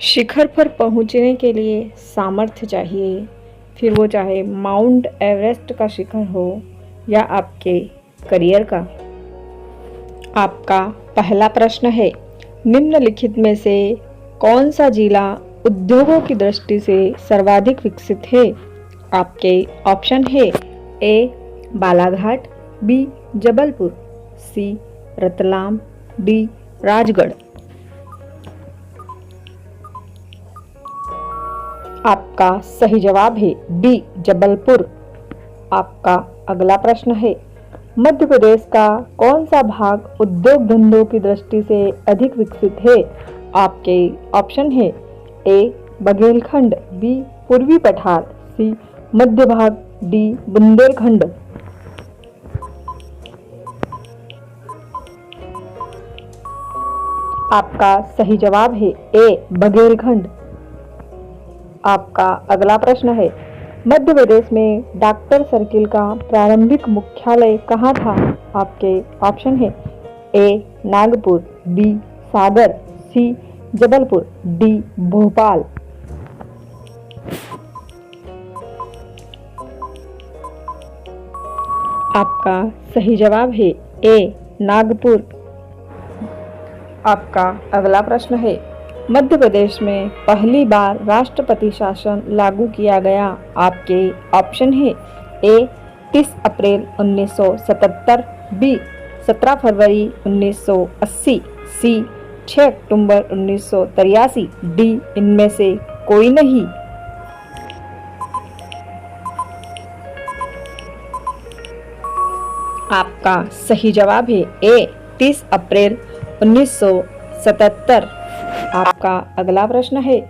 शिखर पर पहुंचने के लिए सामर्थ्य चाहिए, फिर वो चाहे माउंट एवरेस्ट का शिखर हो या आपके करियर का। आपका पहला प्रश्न है, निम्नलिखित में से कौन सा जिला उद्योगों की दृष्टि से सर्वाधिक विकसित है? आपके ऑप्शन है ए बालाघाट, बी जबलपुर, सी रतलाम, डी राजगढ़। आपका सही जवाब है डी जबलपुर। आपका अगला प्रश्न है, मध्य प्रदेश का कौन सा भाग उद्योग धंधों की दृष्टि से अधिक विकसित है? आपके ऑप्शन है ए बघेलखंड, बी पूर्वी पठार, सी मध्य भाग, डी बुंदेलखंड। आपका सही जवाब है ए बघेलखंड। आपका अगला प्रश्न है, मध्य प्रदेश में डॉक्टर सर्किल का प्रारंभिक मुख्यालय कहाँ था? आपके ऑप्शन है ए नागपुर, बी सागर, सी जबलपुर, डी भोपाल। आपका सही जवाब है ए नागपुर। आपका अगला प्रश्न है, मध्य प्रदेश में पहली बार राष्ट्रपति शासन लागू किया गया। आपके ऑप्शन है ए 30 अप्रैल 1977, बी 17 फरवरी 1980, सी 6 अक्टूबर 1983, डी इनमें से कोई नहीं। आपका सही जवाब है ए 30 अप्रैल 1977। आपका अगला प्रश्न है,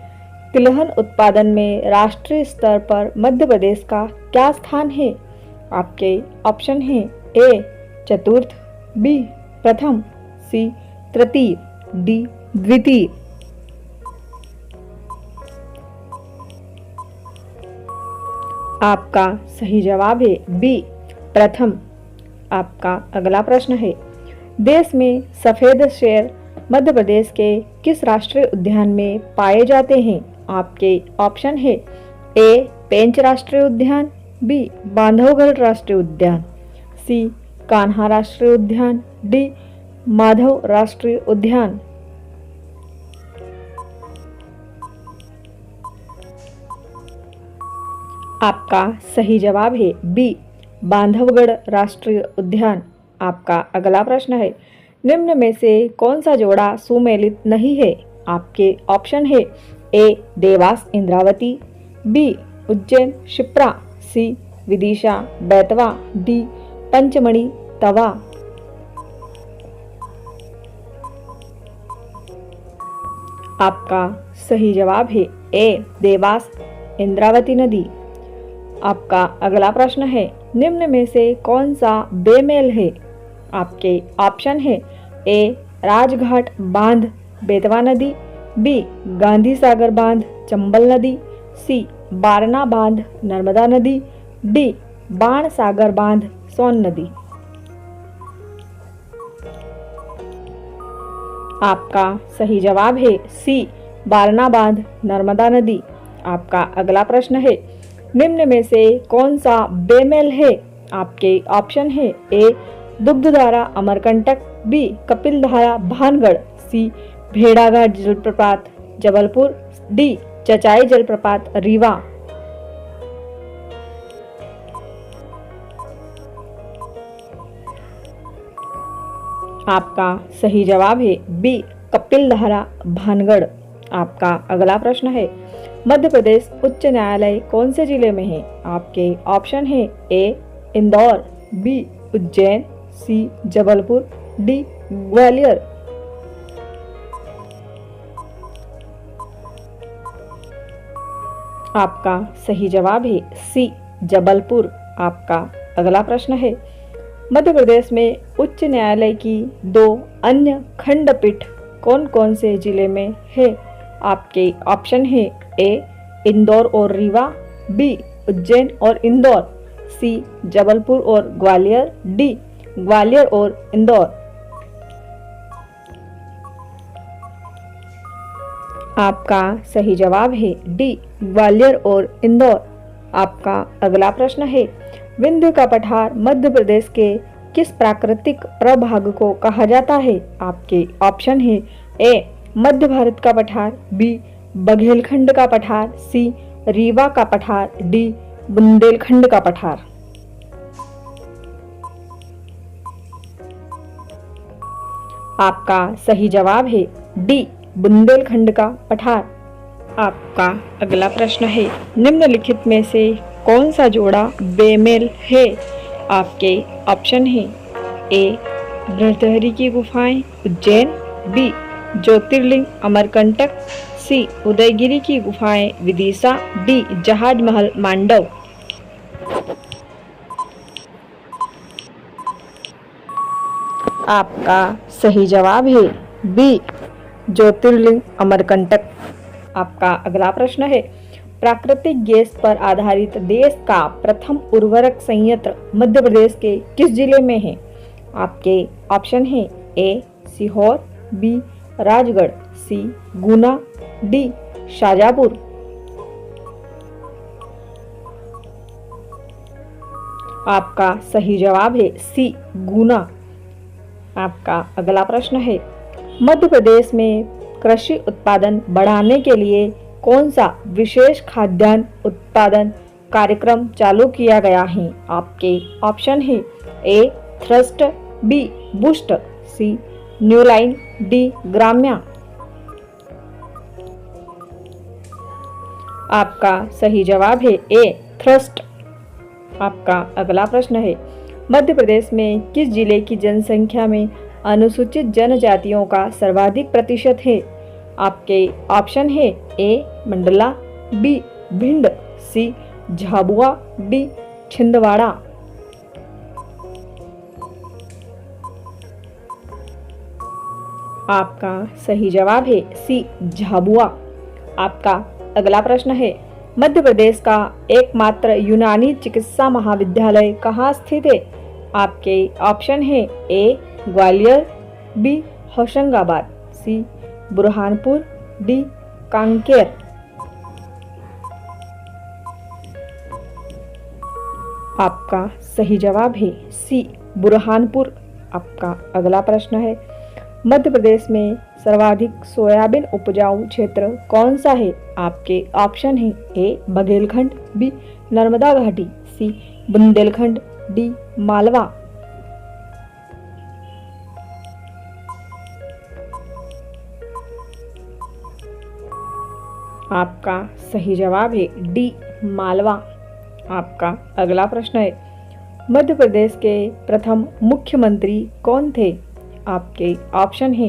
तिलहन उत्पादन में राष्ट्रीय स्तर पर मध्य प्रदेश का क्या स्थान है? आपके ऑप्शन है ए चतुर्थ, बी प्रथम, सी तृतीय, डी द्वितीय। आपका सही जवाब है बी प्रथम। आपका अगला प्रश्न है, देश में सफेद शेर मध्य प्रदेश के किस राष्ट्रीय उद्यान में पाए जाते हैं? आपके ऑप्शन है ए पेंच राष्ट्रीय उद्यान, बी बांधवगढ़ राष्ट्रीय उद्यान, सी कान्हा राष्ट्रीय उद्यान, डी माधव राष्ट्रीय उद्यान। आपका सही जवाब है बी बांधवगढ़ राष्ट्रीय उद्यान। आपका अगला प्रश्न है, निम्न में से कौन सा जोड़ा सुमेलित नहीं है? आपके ऑप्शन है ए देवास इंद्रावती, बी उज्जैन शिप्रा, सी विदिशा बेतवा, डी पंचमढ़ी तवा। आपका सही जवाब है ए देवास इंद्रावती नदी। आपका अगला प्रश्न है, निम्न में से कौन सा बेमेल है? आपके ऑप्शन है ए राजघाट बांध बेतवा नदी, बी गांधी सागर बांध चंबल नदी, सी बारना बांध नर्मदा नदी, डी बाण सागर बांध सोन नदी। आपका सही जवाब है सी बारना बांध नर्मदा नदी। आपका अगला प्रश्न है, निम्न में से कौन सा बेमेल है? आपके ऑप्शन है ए दुग्धधारा अमरकंटक, बी कपिलधारा भानगढ़, सी भेड़ाघाट जलप्रपात जबलपुर, डी चचाई जलप्रपात रीवा। आपका सही जवाब है बी कपिलधारा भानगढ़। आपका अगला प्रश्न है, मध्य प्रदेश उच्च न्यायालय कौन से जिले में है? आपके ऑप्शन है ए इंदौर, बी उज्जैन, सी जबलपुर, डी ग्वालियर। आपका सही जवाब है सी जबलपुर। आपका अगला प्रश्न है, मध्य प्रदेश में उच्च न्यायालय की 2 अन्य खंडपीठ कौन कौन से जिले में है? आपके ऑप्शन है ए इंदौर और रीवा, बी उज्जैन और इंदौर, सी जबलपुर और ग्वालियर, डी ग्वालियर और इंदौर। आपका सही जवाब है डी, ग्वालियर और इंदौर। आपका अगला प्रश्न है, विंध्य का पठार मध्य प्रदेश के किस प्राकृतिक प्रभाग को कहा जाता है? आपके ऑप्शन है ए, मध्य भारत का पठार, बी, बघेलखंड का पठार, सी, रीवा का पठार, डी, बुंदेलखंड का पठार। आपका सही जवाब है डी, बुंदेलखंड का पठार। आपका अगला प्रश्न है, निम्नलिखित में से कौन सा जोड़ा बेमेल है? आपके ऑप्शन है ए, भृतहरि की गुफाएं उज्जैन, बी, ज्योतिर्लिंग अमरकंटक, सी, उदयगिरी की गुफाएं विदिशा, डी, जहाज महल मांडव। आपका सही जवाब है बी, ज्योतिर्लिंग अमरकंटक। आपका अगला प्रश्न है, प्राकृतिक गैस पर आधारित देश का प्रथम उर्वरक संयंत्र मध्य प्रदेश के किस जिले में है? आपके ऑप्शन है ए, सीहोर, बी, राजगढ़, सी, गुना, डी, शाजापुर। आपका सही जवाब है सी, गुना। आपका अगला प्रश्न है, मध्य प्रदेश में कृषि उत्पादन बढ़ाने के लिए कौन सा विशेष खाद्यान्न उत्पादन कार्यक्रम चालू किया गया है? आपके ऑप्शन है ए, थ्रस्ट, बी, बूस्ट, सी, न्यू लाइन, डी, ग्राम्या। आपका सही जवाब है ए, थ्रस्ट। आपका अगला प्रश्न है, मध्य प्रदेश में किस जिले की जनसंख्या में अनुसूचित जनजातियों का सर्वाधिक प्रतिशत है? आपके ऑप्शन है ए, मंडला, बी, भिंड, सी, झाबुआ, डी, छिंदवाड़ा। आपका सही जवाब है सी, झाबुआ। आपका अगला प्रश्न है, मध्य प्रदेश का एकमात्र यूनानी चिकित्सा महाविद्यालय कहाँ स्थित है? आपके ऑप्शन है ए, ग्वालियर, बी, होशंगाबाद, सी, बुरहानपुर, डी, कांकेर। आपका सही जवाब है सी, बुरहानपुर। आपका अगला प्रश्न है, मध्य प्रदेश में सर्वाधिक सोयाबीन उपजाऊ क्षेत्र कौन सा है? आपके ऑप्शन है ए, बघेलखंड, बी, नर्मदा घाटी, सी, बुंदेलखंड, डी, मालवा। आपका सही जवाब है डी, मालवा। आपका अगला प्रश्न है, मध्य प्रदेश के प्रथम मुख्यमंत्री कौन थे? आपके ऑप्शन है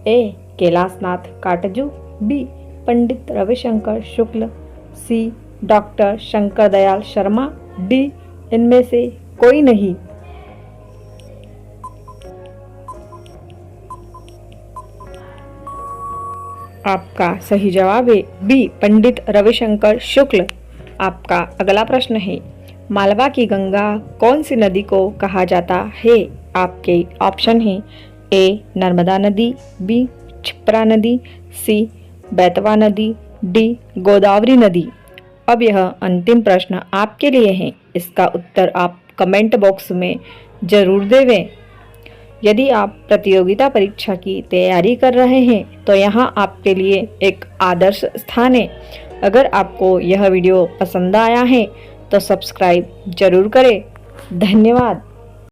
ए, कैलाशनाथ काटजू, बी, पंडित रविशंकर शुक्ल, सी, डॉक्टर शंकर दयाल शर्मा, डी, इनमें से कोई नहीं। आपका सही जवाब है बी, पंडित रविशंकर शुक्ल। आपका अगला प्रश्न है, मालवा की गंगा कौन सी नदी को कहा जाता है? आपके ऑप्शन है ए, नर्मदा नदी, बी, क्षिप्रा नदी, सी, बेतवा नदी, डी, गोदावरी नदी। अब यह अंतिम प्रश्न आपके लिए है, इसका उत्तर आप कमेंट बॉक्स में जरूर देवें। यदि आप प्रतियोगिता परीक्षा की तैयारी कर रहे हैं तो यहाँ आपके लिए एक आदर्श स्थान है। अगर आपको यह वीडियो पसंद आया है तो सब्सक्राइब जरूर करें। धन्यवाद।